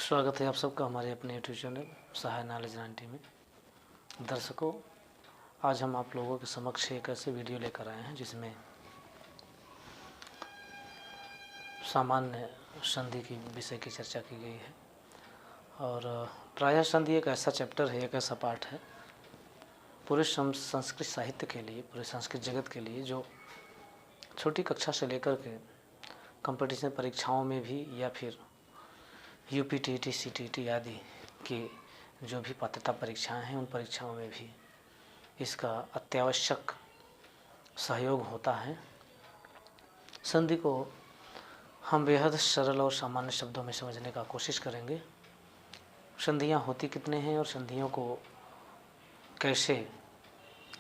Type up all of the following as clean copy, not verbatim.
स्वागत है आप सबका हमारे अपने यूट्यूब चैनल सहाय नॉलेज 90 में। दर्शकों, आज हम आप लोगों के समक्ष एक ऐसे वीडियो लेकर आए हैं जिसमें सामान्य संधि की विषय की चर्चा की गई है। और प्रायः संधि एक ऐसा चैप्टर है, एक ऐसा पाठ है पूरे संस्कृत साहित्य के लिए, पूरे संस्कृत जगत के लिए, जो छोटी कक्षा से लेकर के कंपटीशन परीक्षाओं में भी या फिर UPTT CTT आदि की जो भी पात्रता परीक्षाएं हैं उन परीक्षाओं में भी इसका अत्यावश्यक सहयोग होता है। संधि को हम बेहद सरल और सामान्य शब्दों में समझने का कोशिश करेंगे। संधियां होती कितने हैं और संधियों को कैसे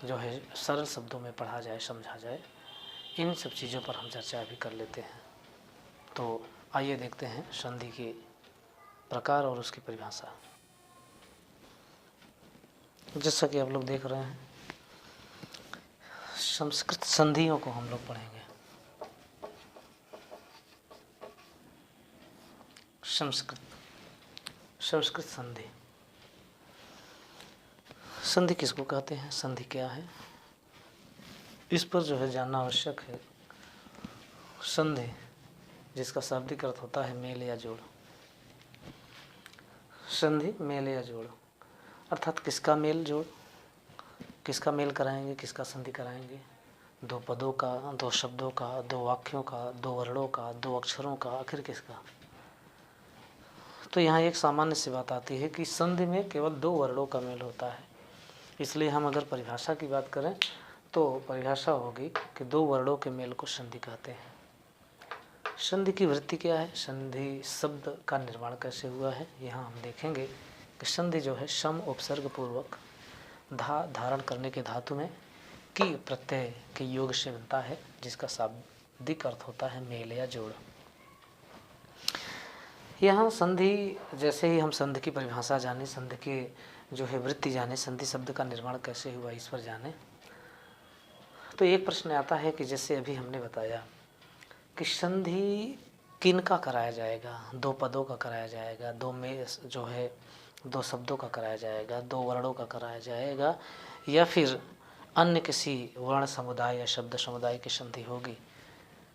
जो है सरल शब्दों में पढ़ा जाए, समझा जाए, इन सब चीज़ों पर हम चर्चा भी कर लेते हैं। तो आइए देखते हैं संधि के प्रकार और उसकी परिभाषा। जैसा कि आप लोग देख रहे हैं, संस्कृत संधियों को हम लोग पढ़ेंगे। संस्कृत संधि। संधि किसको कहते हैं, संधि क्या है, इस पर जो है जानना आवश्यक है। संधि जिसका शाब्दिक अर्थ होता है मेल या जोड़। संधि मेल या जोड़ अर्थात किसका मेल जोड़, किसका मेल कराएंगे, किसका संधि कराएंगे। दो पदों का, दो शब्दों का, दो वाक्यों का, दो वर्णों का, दो अक्षरों का, आखिर किसका। तो यहाँ एक सामान्य सी बात आती है कि संधि में केवल दो वर्णों का मेल होता है। इसलिए हम अगर परिभाषा की बात करें तो परिभाषा होगी कि दो वर्णों के मेल को संधि कहते हैं। संधि की वृत्ति क्या है, संधि शब्द का निर्माण कैसे हुआ है, यहाँ हम देखेंगे कि संधि जो है सम उपसर्ग पूर्वक धारण करने के धातु में की प्रत्यय के योग से बनता है, जिसका शाब्दिक अर्थ होता है मेल या जोड़। यहाँ संधि, जैसे ही हम संधि की परिभाषा जाने, संधि के जो है वृत्ति जाने, संधि शब्द का निर्माण कैसे हुआ इस पर जाने, तो एक प्रश्न आता है कि जैसे अभी हमने बताया कि संधि किन का कराया जाएगा, दो पदों का कराया जाएगा, दो में जो है दो शब्दों का कराया जाएगा, दो वर्णों का कराया जाएगा, या फिर अन्य किसी वर्ण समुदाय या शब्द समुदाय की संधि होगी।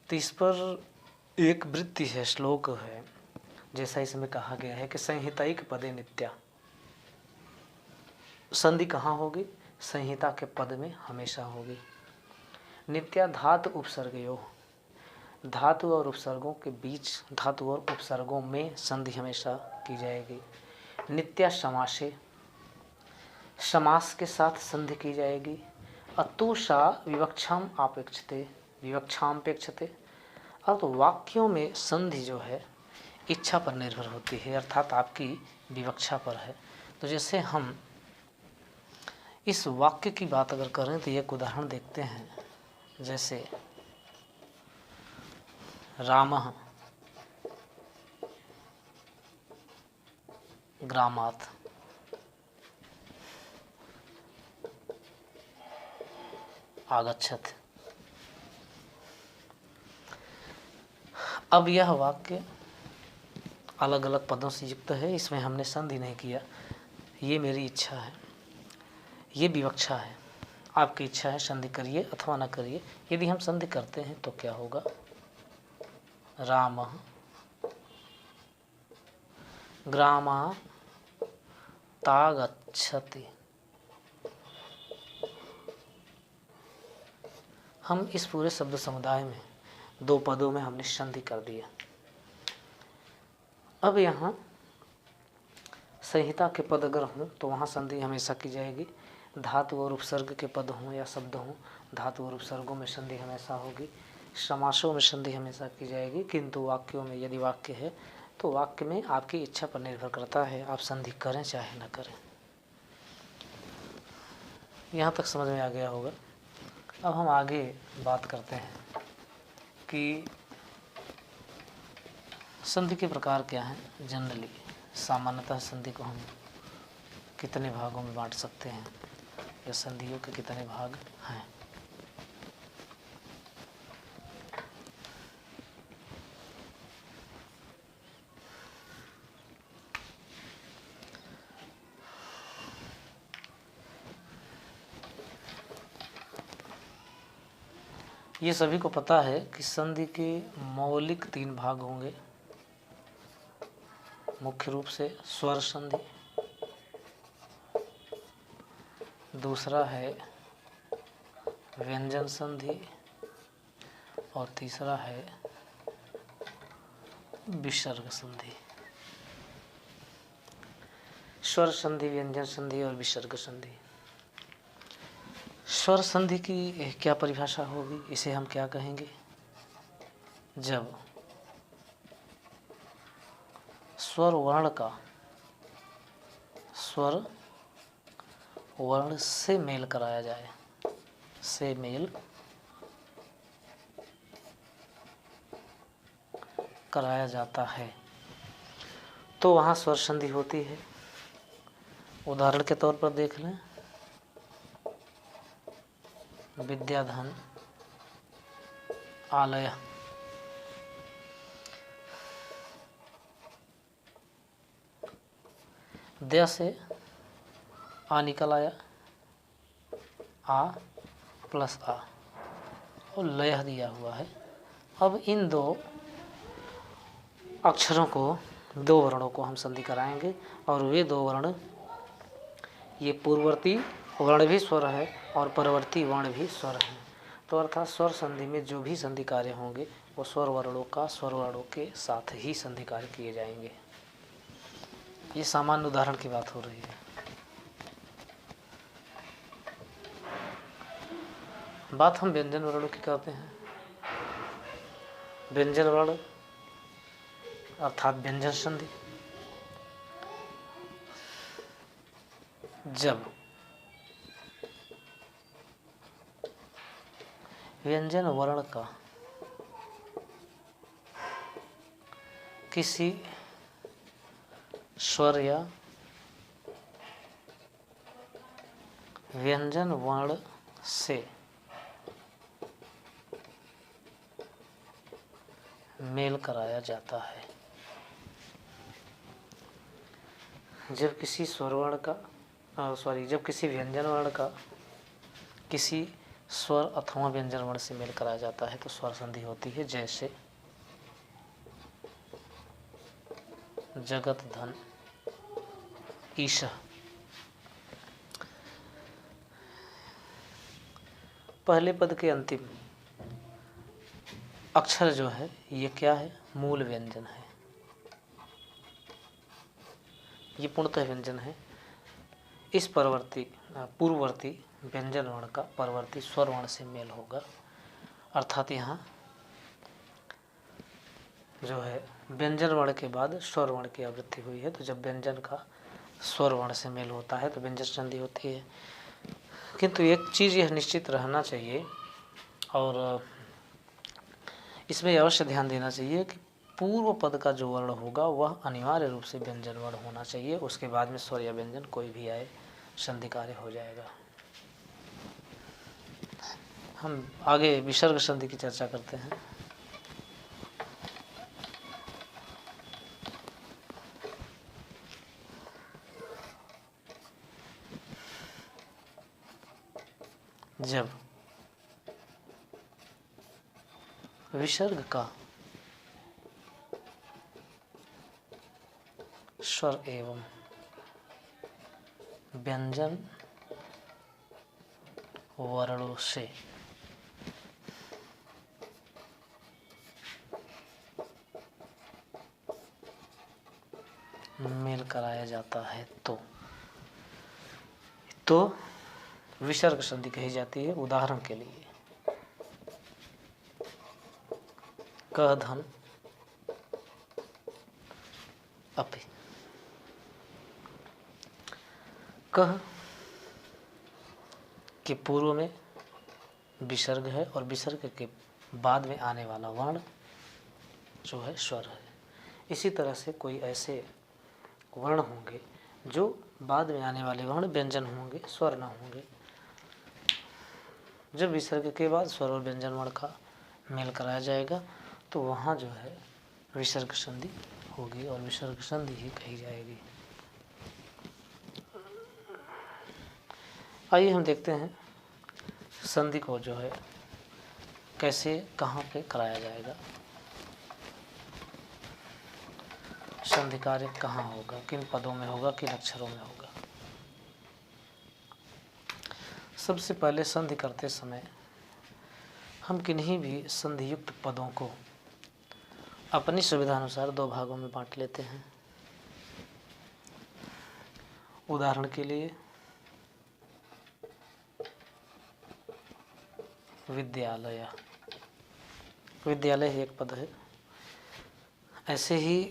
तो इस पर एक वृत्ति है, श्लोक है, जैसा इसमें कहा गया है कि संहिताइक पदे नित्या। संधि कहाँ होगी, संहिता के पद में हमेशा होगी। नित्या धातु उपसर्गयोः, धातु और उपसर्गों के बीच, धातु और उपसर्गों में संधि हमेशा की जाएगी। नित्या समासे, समास के साथ संधि की जाएगी। अतुषा विवक्षाम अपेक्षते, विवक्षाम अपेक्षते। और तो वाक्यों में संधि जो है इच्छा पर निर्भर होती है, अर्थात आपकी विवक्षा पर है। तो जैसे हम इस वाक्य की बात अगर करें तो एक उदाहरण देखते हैं। जैसे रामः ग्रामात् आगच्छत्। अब यह वाक्य अलग अलग पदों से युक्त है, इसमें हमने संधि नहीं किया। ये मेरी इच्छा है, ये विवक्षा है, आपकी इच्छा है संधि करिए अथवा न करिए। यदि हम संधि करते हैं तो क्या होगा, रामः ग्रामातागच्छति। हम इस पूरे शब्द समुदाय में दो पदों में हमने संधि कर दिया। अब यहाँ संहिता के पद अगर हों तो वहाँ संधि हमेशा की जाएगी। धातु और उपसर्ग के पद हों या शब्द हों, धातु और उपसर्गों में संधि हमेशा होगी। समासों में संधि हमेशा की जाएगी, किंतु वाक्यों में, यदि वाक्य है तो वाक्य में आपकी इच्छा पर निर्भर करता है, आप संधि करें चाहे न करें। यहाँ तक समझ में आ गया होगा। अब हम आगे बात करते हैं कि संधि के प्रकार क्या हैं। जनरली, सामान्यतः संधि को हम कितने भागों में बांट सकते हैं या संधियों के कितने भाग हैं। ये सभी को पता है कि संधि के मौलिक 3 भाग होंगे, मुख्य रूप से स्वर संधि, दूसरा है व्यंजन संधि और तीसरा है विसर्ग संधि। स्वर संधि, व्यंजन संधि और विसर्ग संधि। स्वर संधि की क्या परिभाषा होगी, इसे हम क्या कहेंगे? जब स्वर वर्ण से मेल कराया जाए, से मेल कराया जाता है तो वहाँ स्वर संधि होती है। उदाहरण के तौर पर देख लें, विद्याधन आलय, द से आ निकल आया, आ प्लस आ और लय दिया हुआ है। अब इन 2 अक्षरों को, 2 वर्णों को हम संधि कराएंगे और वे 2 वर्ण, ये पूर्ववर्ती वर्ण भी स्वर है और परवर्ती वर्ण भी स्वर है। तो अर्थात स्वर संधि में जो भी संधि कार्य होंगे वो स्वर वर्णों के साथ ही संधि कार्य किए जाएंगे। ये सामान्य उदाहरण की बात हो रही है। बात हम व्यंजन वर्णों की करते हैं। व्यंजन वर्ण अर्थात व्यंजन संधि, जब व्यंजन वर्ण का किसी स्वर या व्यंजन वर्ण से मेल कराया जाता है। जब किसी स्वर वर्ण का जब किसी व्यंजन वर्ण का किसी स्वर अथवा व्यंजन वर्ण से मेल कराया जाता है तो स्वर संधि होती है। जैसे जगत धन ईशा, पहले पद के अंतिम अक्षर जो है ये क्या है? मूल व्यंजन है, ये पूर्णतः व्यंजन है। इस पूर्ववर्ती व्यंजन वर्ण का परवर्ती स्वर वर्ण से मेल होगा। अर्थात यहाँ जो है व्यंजन वर्ण के बाद स्वर वर्ण की आवृत्ति हुई है, तो जब व्यंजन का स्वर वर्ण से मेल होता है तो व्यंजन संधि होती है। किंतु एक चीज़ यह निश्चित रहना चाहिए और इसमें अवश्य ध्यान देना चाहिए कि पूर्व पद का जो वर्ण होगा वह अनिवार्य रूप से व्यंजन वर्ण होना चाहिए। उसके बाद में स्वर या व्यंजन कोई भी आए, संधि कार्य हो जाएगा। हम आगे विसर्ग संधि की चर्चा करते हैं। जब विसर्ग का स्वर एवं व्यंजन वर्णों से मेल कराया जाता है तो विसर्ग संधि कही जाती है। उदाहरण के लिए क धन अपि, कह के पूर्व में विसर्ग है और विसर्ग के बाद में आने वाला वर्ण जो है स्वर है। इसी तरह से कोई ऐसे वर्ण होंगे जो बाद में आने वाले वर्ण व्यंजन होंगे, स्वर न होंगे। जब विसर्ग के बाद स्वर और व्यंजन वर्ण का मेल कराया जाएगा तो वहाँ जो है विसर्ग संधि होगी और विसर्ग संधि ही कही जाएगी। आइए हम देखते हैं संधि को जो है कैसे, कहाँ पे कराया जाएगा, संधि कार्य कहाँ होगा, किन पदों में होगा, किन अक्षरों में होगा। सबसे पहले संधि करते समय हम किन्हीं भी संधि युक्त पदों को अपनी सुविधानुसार दो भागों में बांट लेते हैं। उदाहरण के लिए विद्यालय, विद्यालय एक पद है। ऐसे ही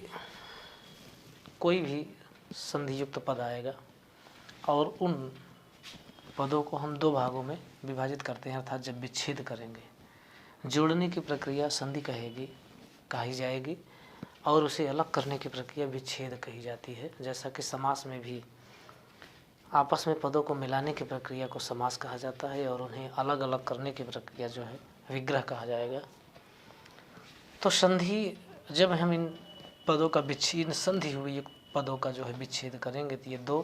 कोई भी संधि युक्त पद आएगा और उन पदों को हम दो भागों में विभाजित करते हैं, अर्थात जब विच्छेद करेंगे, जोड़ने की प्रक्रिया संधि कही जाएगी और उसे अलग करने की प्रक्रिया विच्छेद कही जाती है। जैसा कि समास में भी आपस में पदों को मिलाने की प्रक्रिया को समास कहा जाता है और उन्हें अलग अलग करने की प्रक्रिया जो है विग्रह कहा जाएगा। तो संधि, जब हम इन पदों का विच्छेद, संधि हुई पदों का जो है विच्छेद करेंगे, तो ये दो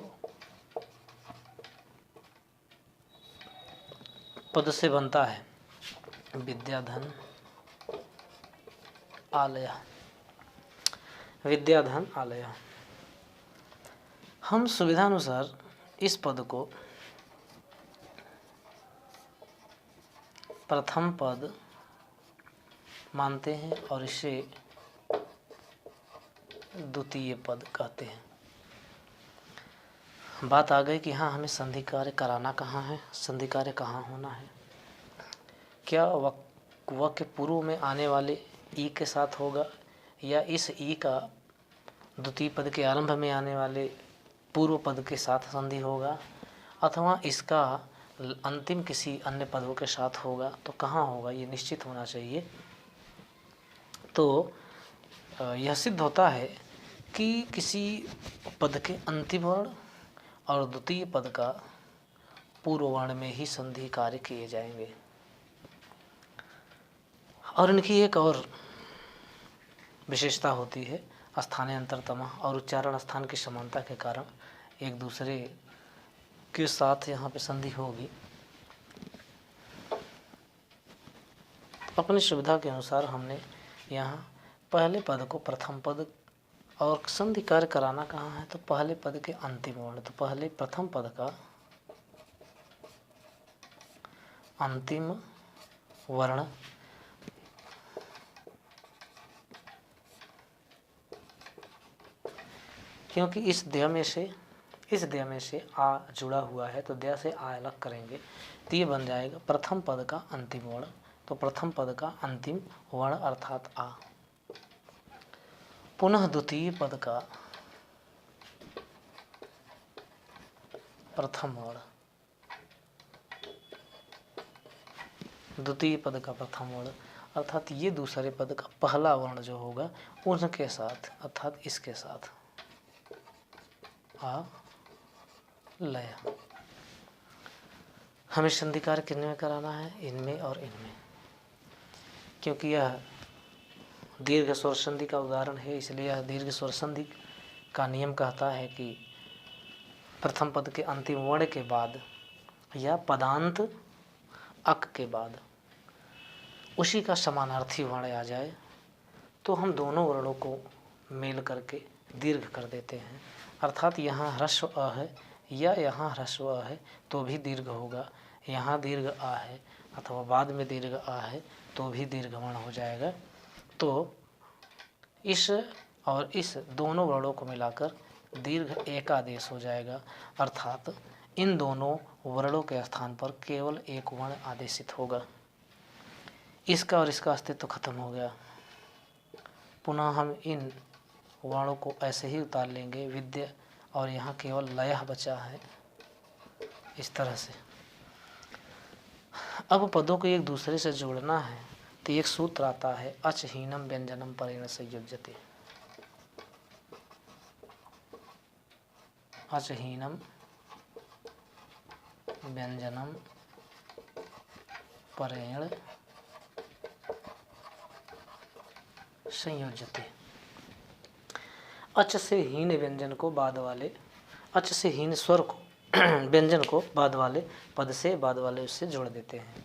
पद से बनता है विद्याधन आलय, विद्याधन आलय। हम सुविधानुसार इस पद को प्रथम पद मानते हैं और इसे द्वितीय पद कहते हैं। बात आ गई कि हाँ, हमें संधि कार्य कराना कहाँ है, संधि कार्य कहाँ होना है। क्या वाक्य पूर्व में आने वाले ई के साथ होगा या इस ई का द्वितीय पद के आरंभ में आने वाले पूर्व पद के साथ संधि होगा, अथवा इसका अंतिम किसी अन्य पदों के साथ होगा, तो कहाँ होगा ये निश्चित होना चाहिए। तो यह सिद्ध होता है कि किसी पद के अंतिम वर्ण और द्वितीय पद का पूर्व वर्ण में ही संधि कार्य किए जाएंगे। और इनकी एक और विशेषता होती है, स्थानांतरतम और उच्चारण स्थान की समानता के कारण एक दूसरे के साथ यहाँ पे संधि होगी। अपनी सुविधा के अनुसार हमने यहाँ पहले पद को प्रथम पद और संधि कार्य कराना कहाँ है, तो पहले पद के अंतिम वर्ण। तो पहले प्रथम पद का अंतिम वर्ण क्योंकि इस द्य में से आ जुड़ा हुआ है, तो द्य से आ अलग करेंगे तो ये बन जाएगा प्रथम पद का अंतिम वर्ण। तो प्रथम पद का अंतिम वर्ण अर्थात आ, पुनः द्वितीय पद का प्रथम वर्ण, द्वितीय पद का प्रथम वर्ण अर्थात ये दूसरे पद का पहला वर्ण जो होगा उनके साथ, अर्थात इसके साथ आ लय। हमें संधि कार्य किनमें कराना है, इनमें और इनमें, क्योंकि यह दीर्घ स्वर संधि का उदाहरण है। इसलिए यह दीर्घ स्वर संधि का नियम कहता है कि प्रथम पद के अंतिम वर्ण के बाद या पदांत अक के बाद उसी का समानार्थी वर्ण आ जाए तो हम दोनों वर्णों को मेल करके दीर्घ कर देते हैं। अर्थात यहाँ ह्रस्व अ है या यहाँ ह्रस्व अ है तो भी दीर्घ होगा, यहाँ दीर्घ आ है अथवा बाद में दीर्घ आ है तो भी दीर्घ वर्ण हो जाएगा। तो इस और इस दोनों वर्णों को मिलाकर दीर्घ एकादेश हो जाएगा, अर्थात इन दोनों वर्णों के स्थान पर केवल एक वर्ण आदेशित होगा। इसका और इसका अस्तित्व खत्म हो गया। पुनः हम इन वर्णों को ऐसे ही उतार लेंगे विद्या, और यहाँ केवल लयः बचा है इस तरह से। अब पदों को एक दूसरे से जोड़ना है तो एक सूत्र आता है अचहीनम व्यंजनम परेण संयुज्यते। अचहीनम व्यंजनम परेण संयोज्यते। अच से हीन व्यंजन को बाद वाले, अच से हीन स्वर को व्यंजन को बाद वाले पद से, बाद वाले उससे जोड़ देते हैं।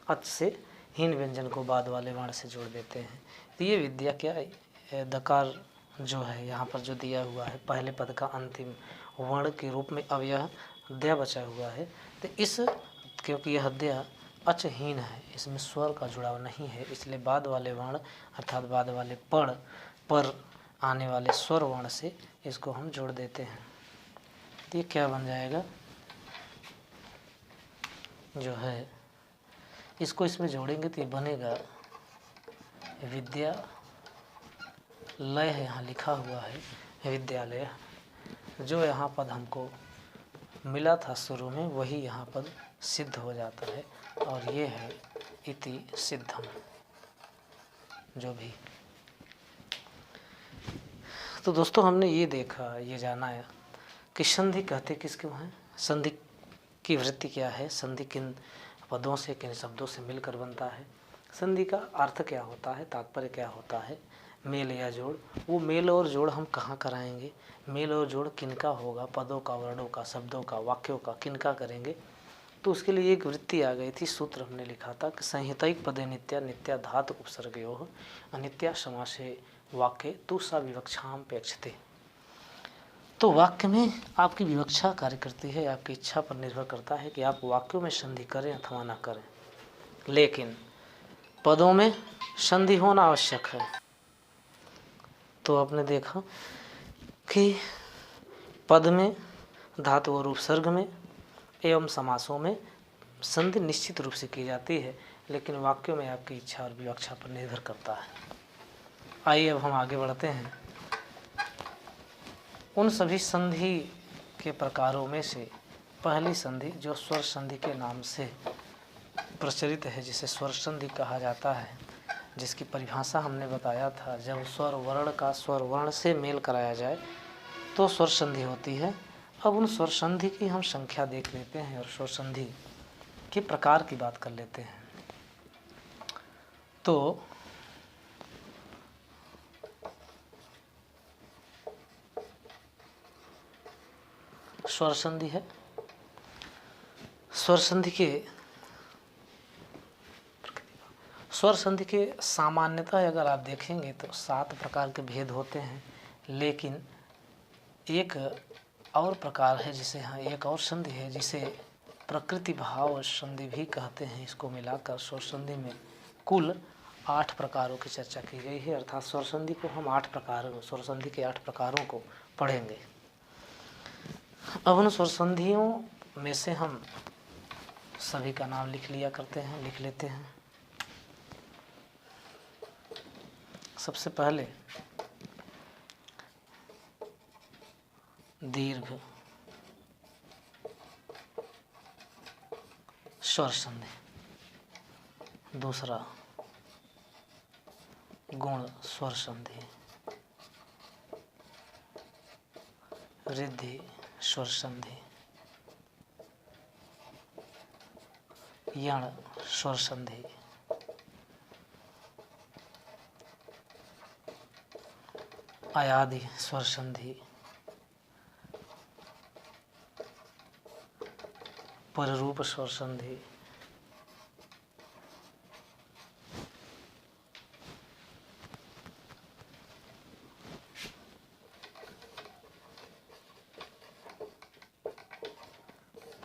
अच से हीन व्यंजन को बाद वाले वर्ण से जोड़ देते हैं। तो ये विद्या क्या है, दकार जो है यहाँ पर जो दिया हुआ है पहले पद का अंतिम वर्ण के रूप में, अब यह द्या बचा हुआ है। तो इस क्योंकि यह द्या अचहीन है, इसमें स्वर का जुड़ाव नहीं है, इसलिए बाद वाले वर्ण अर्थात बाद वाले पढ़ पर आने वाले स्वर वर्ण से इसको हम जोड़ देते हैं। तो ये क्या बन जाएगा, जो है इसको इसमें जोड़ेंगे तो ये बनेगा विद्या लय है, यहाँ लिखा हुआ है विद्यालय। जो यहाँ पद हमको मिला था शुरू में वही यहाँ पद सिद्ध हो जाता है, और ये है इति सिद्धम जो भी। तो दोस्तों हमने ये देखा, ये जाना है कि संधि कहते किसको हैं, संधि की वृत्ति क्या है, संधि किन पदों से किन शब्दों से मिलकर बनता है, संधि का अर्थ क्या होता है, तात्पर्य क्या होता है, मेल या जोड़। वो मेल और जोड़ हम कहाँ कराएंगे, मेल और जोड़ किनका होगा, पदों का, वर्णों का, शब्दों का, वाक्यों का किनका करेंगे। तो उसके लिए एक वृत्ति आ गई थी, सूत्र हमने लिखा था कि संहितैक पदे नित्या नित्या धातु उपसर्गयोः अनित्या समासे वाक्ये तु सा विवक्षाम पेक्षते। तो वाक्य में आपकी विवक्षा कार्य करती है, आपकी इच्छा पर निर्भर करता है कि आप वाक्यों में संधि करें अथवा ना करें, लेकिन पदों में संधि होना आवश्यक है। तो आपने देखा कि पद में, धातु और उपसर्ग में एवं समासों में संधि निश्चित रूप से की जाती है, लेकिन वाक्यों में आपकी इच्छा और विवक्षा पर निर्भर करता है। आइए अब हम आगे बढ़ते हैं। उन सभी संधि के प्रकारों में से पहली संधि जो स्वर संधि के नाम से प्रचलित है, जिसे स्वर संधि कहा जाता है, जिसकी परिभाषा हमने बताया था, जब स्वर वर्ण का स्वर वर्ण से मेल कराया जाए तो स्वर संधि होती है। अब उन स्वर संधि की हम संख्या देख लेते हैं और स्वर संधि के प्रकार की बात कर लेते हैं। तो स्वर संधि है, स्वर संधि के सामान्यतः अगर आप देखेंगे तो 7 प्रकार के भेद होते हैं, लेकिन एक और प्रकार है जिसे एक और संधि है जिसे प्रकृति भाव संधि भी कहते हैं। इसको मिलाकर स्वर संधि में कुल 8 प्रकारों की चर्चा की गई है, अर्थात स्वर संधि को हम 8 प्रकारों, स्वर संधि के 8 प्रकारों को पढ़ेंगे। अब उन स्वर संधियों में से हम सभी का नाम लिख लेते हैं। सबसे पहले दीर्घ स्वर संधि, दूसरा गुण स्वर संधि, रिद्धि स्वर संधि, यण स्वर संधि, अयादि स्वर संधि, पररूप स्वर संधि,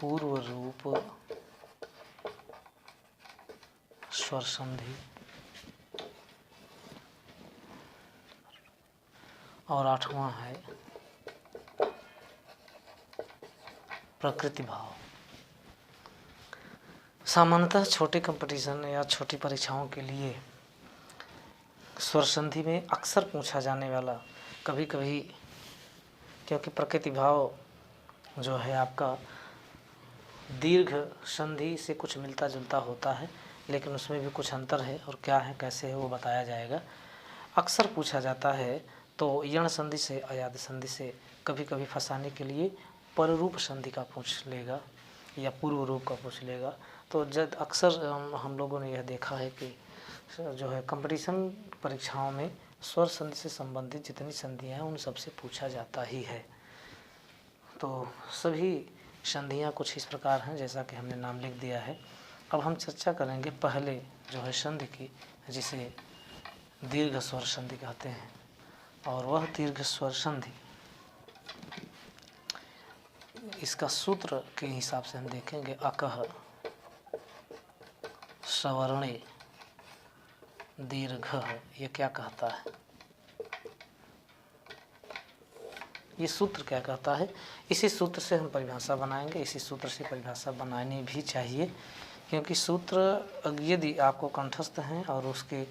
पूर्व रूप स्वर संधि, और 8वां है प्रकृति भाव। सामान्यतः छोटे कंपटीशन या छोटी परीक्षाओं के लिए स्वर संधि में अक्सर पूछा जाने वाला, कभी कभी क्योंकि प्रकृति भाव जो है आपका दीर्घ संधि से कुछ मिलता जुलता होता है, लेकिन उसमें भी कुछ अंतर है, और क्या है कैसे है वो बताया जाएगा। अक्सर पूछा जाता है तो यण संधि से, अयाद संधि से कभी कभी फंसाने के लिए पररूप संधि का पूछ लेगा या पूर्व रूप का पूछ लेगा। तो जब अक्सर हम लोगों ने यह देखा है कि जो है कंपटीशन परीक्षाओं में स्वर संधि से संबंधित जितनी संधियाँ हैं उन सबसे पूछा जाता ही है। तो सभी संधियाँ कुछ इस प्रकार हैं जैसा कि हमने नाम लिख दिया है। अब हम चर्चा करेंगे पहले जो है संधि की, जिसे दीर्घ स्वर संधि कहते हैं। और वह दीर्घ स्वर संधि, इसका सूत्र के हिसाब से हम देखेंगे, अकह सवर्णे दीर्घः, ये क्या कहता है, ये सूत्र क्या कहता है। इसी सूत्र से हम परिभाषा बनाएंगे, इसी सूत्र से परिभाषा बनानी भी चाहिए, क्योंकि सूत्र यदि आपको कंठस्थ हैं और उसके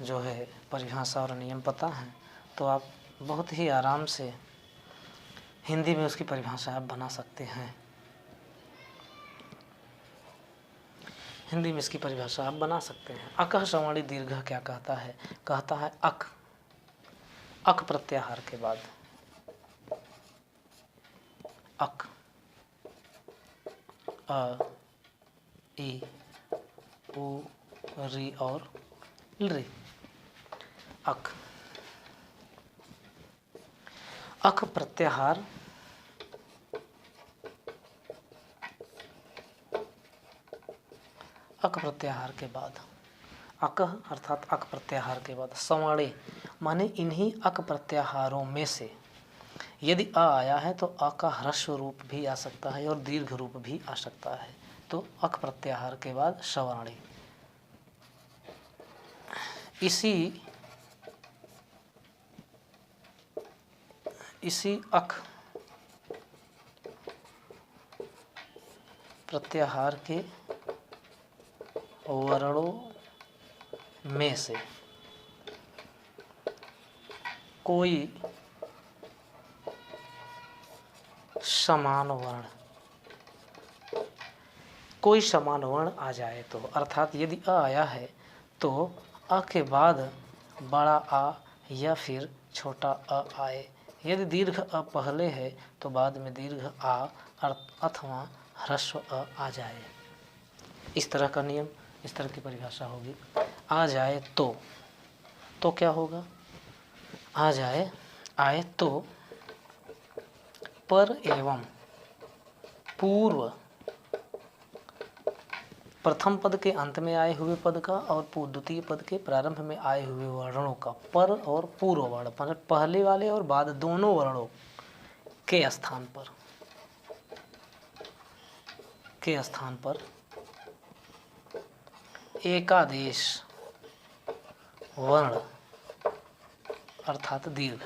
जो है परिभाषा और नियम पता हैं, तो आप बहुत ही आराम से हिंदी में उसकी परिभाषा आप बना सकते हैं। हिंदी में इसकी परिभाषा आप बना सकते हैं। अकह सवर्णी दीर्घ क्या कहता है, कहता है अक प्रत्याहार के बाद अक, अ, ई, उ, री और ली। अक प्रत्याहार के बाद अकह अर्थात अक प्रत्याहार के बाद सवर्णे माने इन्हीं अक प्रत्याहारों में से यदि अ आया है तो अ का ह्रस्व रूप भी आ सकता है और दीर्घ रूप भी आ सकता है। तो अक प्रत्याहार के बाद सवर्णे, इसी अक प्रत्याहार के वर्णों में से कोई समान वर्ण आ जाए तो, अर्थात यदि अ आया है तो अ के बाद बड़ा आ या फिर छोटा अ आए। यदि दीर्घ अ पहले है तो बाद में दीर्घ आ अथवा ह्रस्व अ आ जाए। इस तरह का नियम, इस तरह की परिभाषा होगी। आ जाए तो क्या होगा, आए तो पर एवं पूर्व, प्रथम पद के अंत में आए हुए पद का और द्वितीय पद के प्रारंभ में आए हुए वर्णों का पर और पूर्व वर्ण, मतलब पहले वाले और बाद दोनों वर्णों के स्थान पर एकादेश वर्ण अर्थात दीर्घ।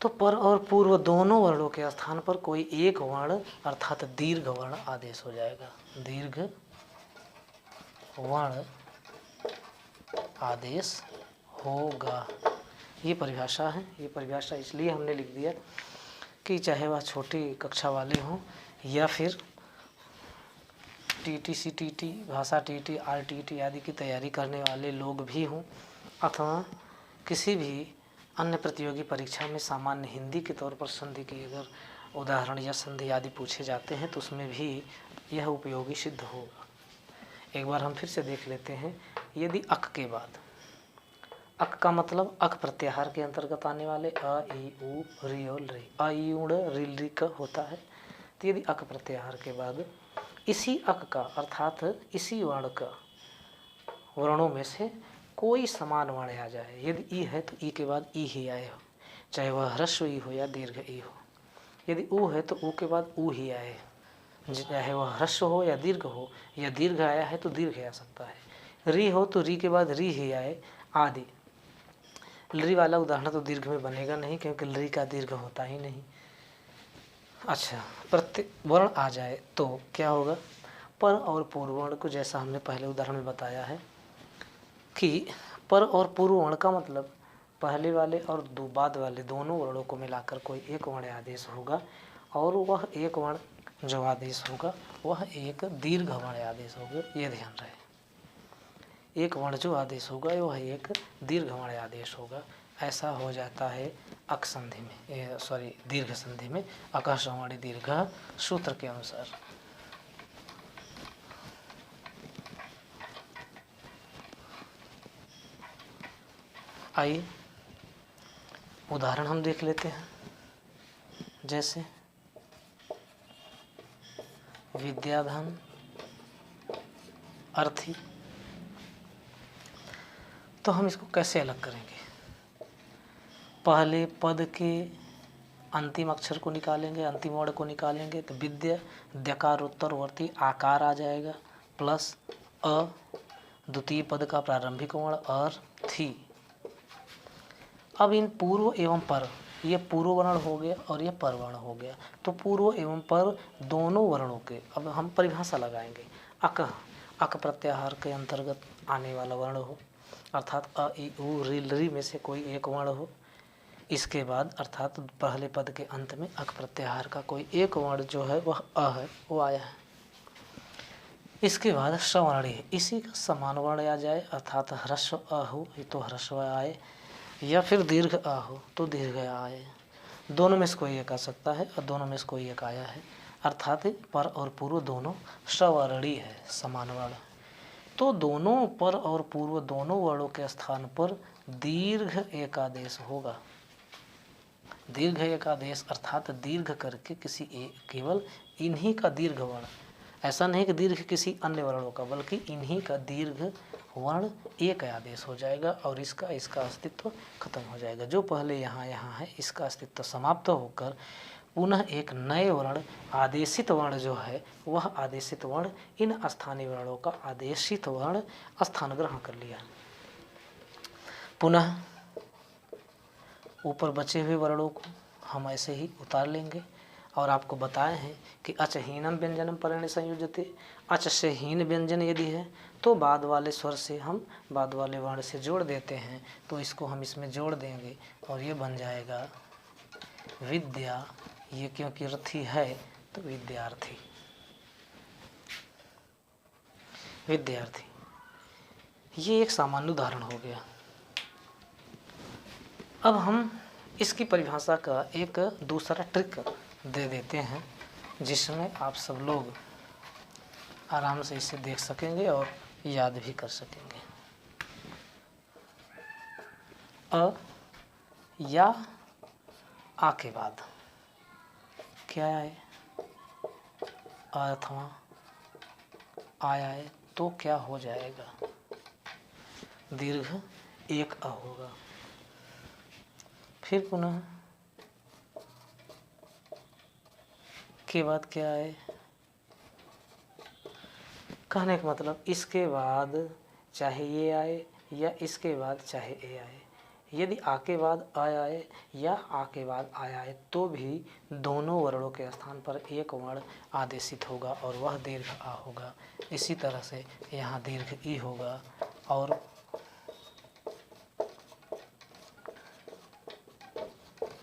तो पर और पूर्व दोनों वर्णों के स्थान पर कोई एक वर्ण अर्थात दीर्घ वर्ण आदेश हो जाएगा। दीर्घ वर्ण आदेश होगा, ये परिभाषा है। ये परिभाषा इसलिए हमने लिख दिया कि चाहे वह छोटी कक्षा वाले हों या फिर टीटी, सीटीटी, भाषा टीटी, आरटीटी आदि की तैयारी करने वाले लोग भी हों, अथवा किसी भी अन्य प्रतियोगी परीक्षा में सामान्य हिंदी के तौर पर संधि की अगर उदाहरण या संधि आदि पूछे जाते हैं तो उसमें भी यह उपयोगी सिद्ध होगा। एक बार हम फिर से देख लेते हैं। यदि अक के बाद, अक का मतलब अक प्रत्याहार के अंतर्गत आने वाले अ, ई, उ, री और री, अ, ई, उ, री का होता है। तो यदि अक प्रत्याहार के बाद इसी अक का अर्थात इसी वर्ण का वर्णों में से कोई समान वर्ण आ जाए। यदि ई है तो ई के बाद ई ही आए हो, चाहे वह ह्रस्व ई हो या दीर्घ ई हो। यदि उ है तो उ के बाद उ ही आए, चाहे वह ह्रस्व हो या दीर्घ हो, या दीर्घ आया है तो दीर्घ आ सकता है। री हो तो री के बाद री ही आए आदि। ली वाला उदाहरण तो दीर्घ में बनेगा नहीं, क्योंकि ली का दीर्घ होता ही नहीं। अच्छा, प्रत्येक वर्ण आ जाए तो क्या होगा, पर और पूर्व वर्ण को जैसा हमने पहले उदाहरण में बताया है कि पर और पूर्व वर्ण का मतलब पहले वाले और बाद वाले दोनों वर्णों को मिलाकर कोई एक वर्ण आदेश होगा, और वह एक वर्ण जो आदेश होगा वह एक दीर्घ वर्ण आदेश होगा। ये ध्यान रहे, एक वर्ण जो आदेश होगा वह एक दीर्घ वर्ण आदेश होगा। ऐसा हो जाता है अक संधि में, दीर्घ संधि में। अकः सवर्णी दीर्घ सूत्र के अनुसार। आइए उदाहरण हम देख लेते हैं। जैसे विद्याधन अर्थी। तो हम इसको कैसे अलग करेंगे? पहले पद के अंतिम अक्षर को निकालेंगे, अंतिम वर्ण को निकालेंगे तो विद्या दकार उत्तरवर्ती आकार आ जाएगा प्लस अ, द्वितीय पद का प्रारंभिक वर्ण अर्थी। अब इन पूर्व एवं पर, ये पूर्व वर्ण हो गया और ये पर वर्ण हो गया, तो पूर्व एवं पर दोनों वर्णों के अब हम परिभाषा लगाएंगे। अक, अक प्रत्याहार के अंतर्गत आने वाला वर्ण हो, अर्थात अ इ उ ऋ लृ में से कोई एक वर्ण हो। इसके बाद अर्थात पहले पद के अंत में अक प्रत्याहार का कोई एक वर्ण जो है वह अ है, वो आया है। इसके बाद सवर्णी है, इसी का समान वर्ण आ जाए, अर्थात ह्रस्व अ हो तो ह्रस्व आए, या फिर दीर्घ आ हो तो दीर्घ आए। दोनों में से कोई एक आ सकता है और दोनों में से कोई एक आया है, अर्थात पर और पूर्व दोनों सवर्णी है, समान वर्ण। तो दोनों पर और पूर्व दोनों वर्णों के स्थान पर दीर्घ एकादेश होगा। दीर्घ एकादेश अर्थात दीर्घ करके किसी केवल इन्हीं का दीर्घ वर्ण, ऐसा नहीं कि दीर्घ किसी अन्य वर्णों का, बल्कि इन्हीं का दीर्घ वर्ण एक आदेश हो जाएगा और इसका अस्तित्व खत्म हो जाएगा। जो पहले यहाँ है इसका अस्तित्व समाप्त होकर पुनः एक नए वर्ण आदेशित वर्ण जो है वह आदेशित वर्ण इन स्थानीय वर्णों का आदेशित वर्ण स्थान ग्रहण कर लिया। पुनः ऊपर बचे हुए वर्णों को हम ऐसे ही उतार लेंगे और आपको बताए हैं कि अचहीनम व्यंजनम परेण संयुज्यते, अच से हीन व्यंजन यदि है तो बाद वाले स्वर से हम बाद वाले वर्ण से जोड़ देते हैं, तो इसको हम इसमें जोड़ देंगे और ये बन जाएगा विद्या। ये क्योंकि अर्थी है तो विद्यार्थी, विद्यार्थी। ये एक सामान्य उदाहरण हो गया। अब हम इसकी परिभाषा का एक दूसरा ट्रिक दे देते हैं जिसमें आप सब लोग आराम से इसे देख सकेंगे और याद भी कर सकेंगे। अ या आ के बाद क्या आए, अ अथवा आया है तो क्या हो जाएगा, दीर्घ एक अ होगा। फिर पुनः के बाद क्या आए, कहने का मतलब इसके बाद चाहे ये आए या इसके बाद चाहे ए आए, यदि आ के बाद आया आए या आ के बाद आया आए तो भी दोनों वर्णों के स्थान पर एक वर्ण आदेशित होगा और वह दीर्घ आ होगा। इसी तरह से यहाँ दीर्घ ई होगा और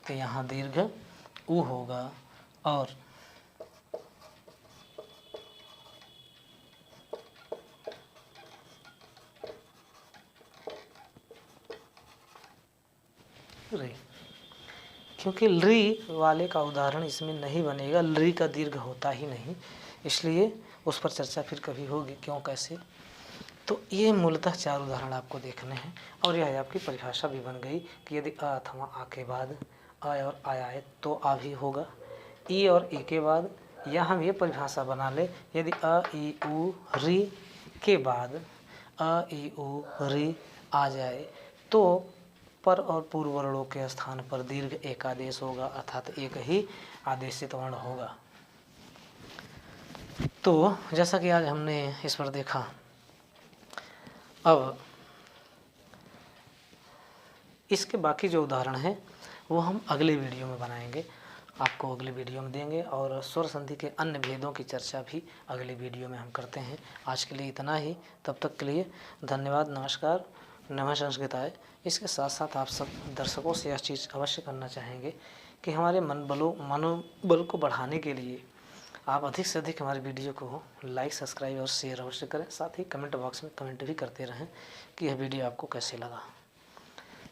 तो यहाँ दीर्घ उ होगा और रे, क्योंकि लृ वाले का उदाहरण इसमें नहीं बनेगा, लृ का दीर्घ होता ही नहीं, इसलिए उस पर चर्चा फिर कभी होगी क्यों कैसे। तो ये मूलतः चार उदाहरण आपको देखने हैं और यह आपकी परिभाषा भी बन गई कि यदि अ अथवा आ के बाद अ और आया है तो आ भी होगा, ई और ई के बाद, या हम ये परिभाषा बना ले यदि अ ई उ ऋ के बाद अ ई उ ऋ आ जाए तो पर और पूर्व वर्णों के स्थान पर दीर्घ एक आदेश होगा, अर्थात एक ही आदेशित वर्ण होगा। तो जैसा कि आज हमने इस पर देखा, अब इसके बाकी जो उदाहरण हैं वो हम अगले वीडियो में बनाएंगे, आपको अगले वीडियो में देंगे और स्वर संधि के अन्य भेदों की चर्चा भी अगले वीडियो में हम करते हैं। आज के लिए इतना ही, तब तक के लिए धन्यवाद, नमस्कार, नमः संस्कृताय। इसके साथ साथ आप सब दर्शकों से यह चीज़ अवश्य करना चाहेंगे कि हमारे मनोबल को बढ़ाने के लिए आप अधिक से अधिक हमारे वीडियो को लाइक, सब्सक्राइब और शेयर अवश्य करें। साथ ही कमेंट बॉक्स में कमेंट भी करते रहें कि यह वीडियो आपको कैसे लगा।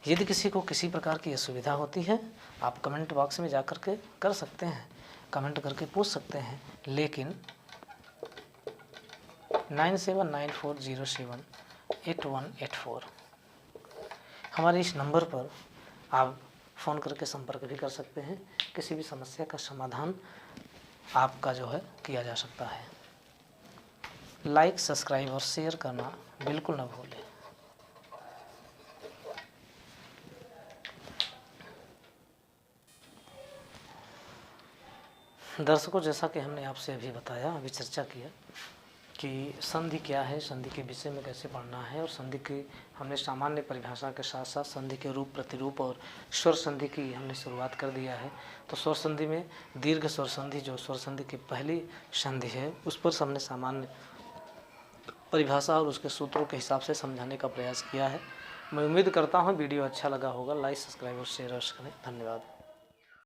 यदि किसी को किसी प्रकार की असुविधा होती है आप कमेंट बॉक्स में जाकर के कर सकते हैं, कमेंट करके पूछ सकते हैं, लेकिन 9794078184 हमारे इस नंबर पर आप फ़ोन करके संपर्क भी कर सकते हैं। किसी भी समस्या का समाधान आपका जो है किया जा सकता है। लाइक, सब्सक्राइब और शेयर करना बिल्कुल ना भूलें। दर्शकों, जैसा कि हमने आपसे अभी बताया, अभी चर्चा किया कि संधि क्या है, संधि के विषय में कैसे पढ़ना है, और संधि की हमने सामान्य परिभाषा के साथ साथ संधि के रूप, प्रतिरूप और स्वर संधि की हमने शुरुआत कर दिया है। तो स्वर संधि में दीर्घ स्वर संधि, जो स्वर संधि की पहली संधि है, उस पर हमने सामान्य परिभाषा और उसके सूत्रों के हिसाब से समझाने का प्रयास किया है। मैं उम्मीद करता हूँ वीडियो अच्छा लगा होगा। लाइक, सब्सक्राइब और शेयर अवश्य करें। धन्यवाद।